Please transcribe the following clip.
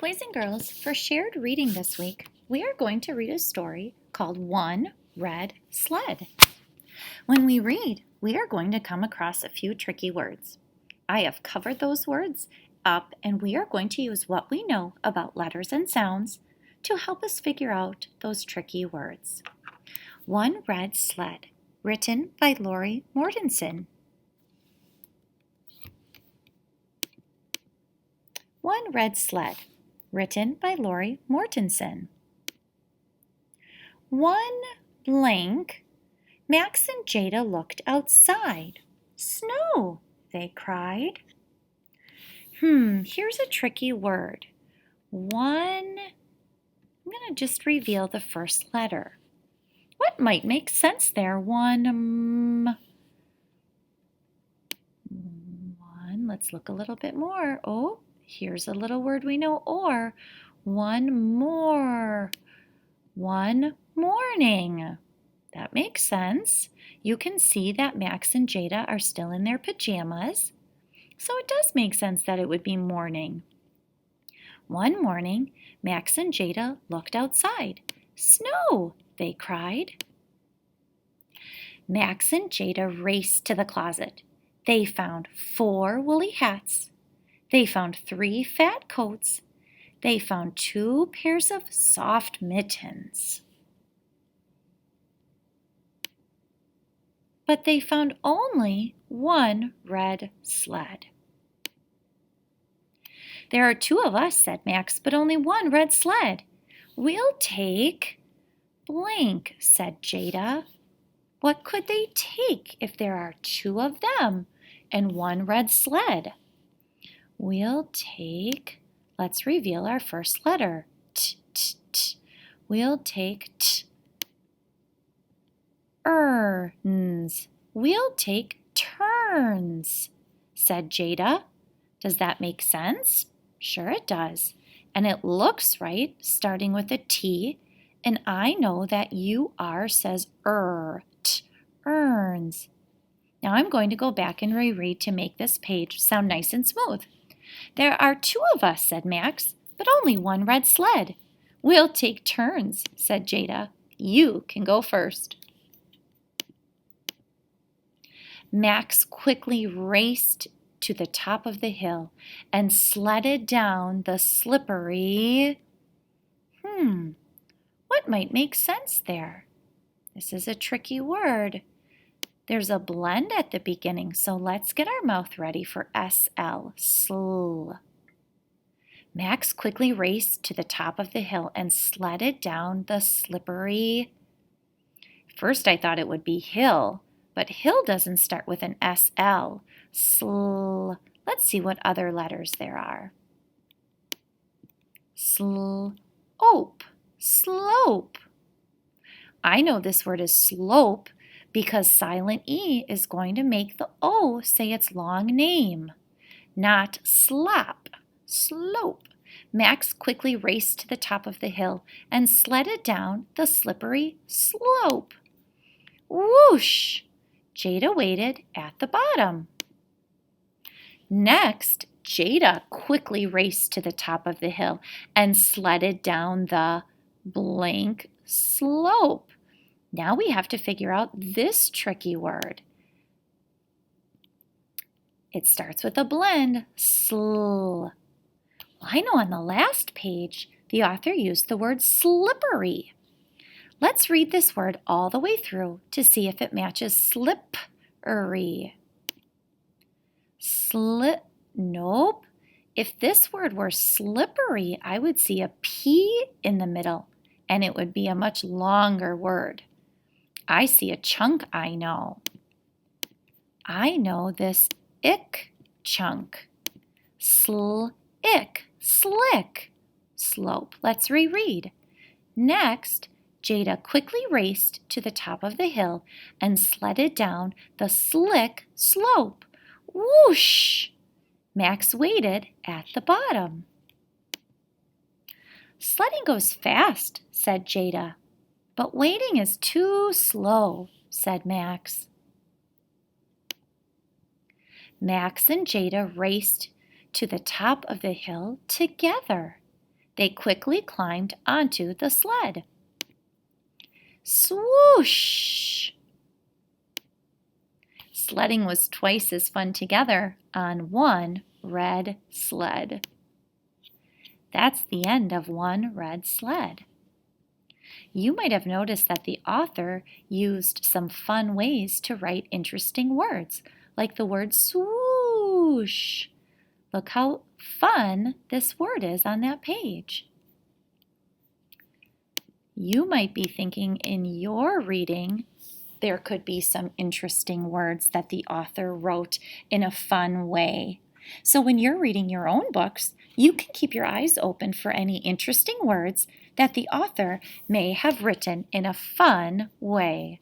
Boys and girls, for shared reading this week, we are going to read a story called One Red Sled. When we read, we are going to come across a few tricky words. I have covered those words up, and we are going to use what we know about letters and sounds to help us figure out those tricky words. One Red Sled, written by Lori Mortensen. One Red Sled, written by Lori Mortensen. One blank, Max and Jada looked outside. Snow, they cried. Here's a tricky word. I'm going to just reveal the first letter. What might make sense there? One, let's look a little bit more. Oh, here's a little word we know, or. One more. One morning. That makes sense. You can see that Max and Jada are still in their pajamas. So it does make sense that it would be morning. One morning, Max and Jada looked outside. Snow, they cried. Max and Jada raced to the closet. They found 4 woolly hats. They found 3 fat coats. They found 2 pairs of soft mittens. But they found only one red sled. There are 2 of us, said Max, but only one red sled. We'll take blank, said Jada. What could they take if there are 2 of them and one red sled? We'll take, let's reveal our first letter. T, t, t. We'll take t. Erns. We'll take turns, said Jada. Does that make sense? Sure it does. And it looks right, starting with a T. And I know that UR says t, earns. Now I'm going to go back and reread to make this page sound nice and smooth. There are 2 of us, said Max, but only one red sled. We'll take turns, said Jada. You can go first. Max quickly raced to the top of the hill and sledded down the slippery... What might make sense there? This is a tricky word. There's a blend at the beginning, so let's get our mouth ready for SL, sl. Max quickly raced to the top of the hill and sledded down the slippery... First I thought it would be hill, but hill doesn't start with an SL. Sl. Let's see what other letters there are. Slope. Slope. I know this word is slope because silent E is going to make the O say its long name, not slop. Slope. Max quickly raced to the top of the hill and sledded down the slippery slope. Whoosh! Jada waited at the bottom. Next, Jada quickly raced to the top of the hill and sledded down the blank slope. Now we have to figure out this tricky word. It starts with a blend, sl. Well, I know on the last page, the author used the word slippery. Let's read this word all the way through to see if it matches slippery. Nope. If this word were slippery, I would see a P in the middle, and it would be a much longer word. I see a chunk, I know. I know this ick chunk. Slick, slick, slope. Let's reread. Next, Jada quickly raced to the top of the hill and sledded down the slick slope. Whoosh! Max waited at the bottom. Sledding goes fast, said Jada. But waiting is too slow, said Max. Max and Jada raced to the top of the hill together. They quickly climbed onto the sled. Swoosh! Sledding was twice as fun together on one red sled. That's the end of One Red Sled. You might have noticed that the author used some fun ways to write interesting words, like the word swoosh. Look how fun this word is on that page. You might be thinking in your reading there could be some interesting words that the author wrote in a fun way. So when you're reading your own books, you can keep your eyes open for any interesting words that the author may have written in a fun way.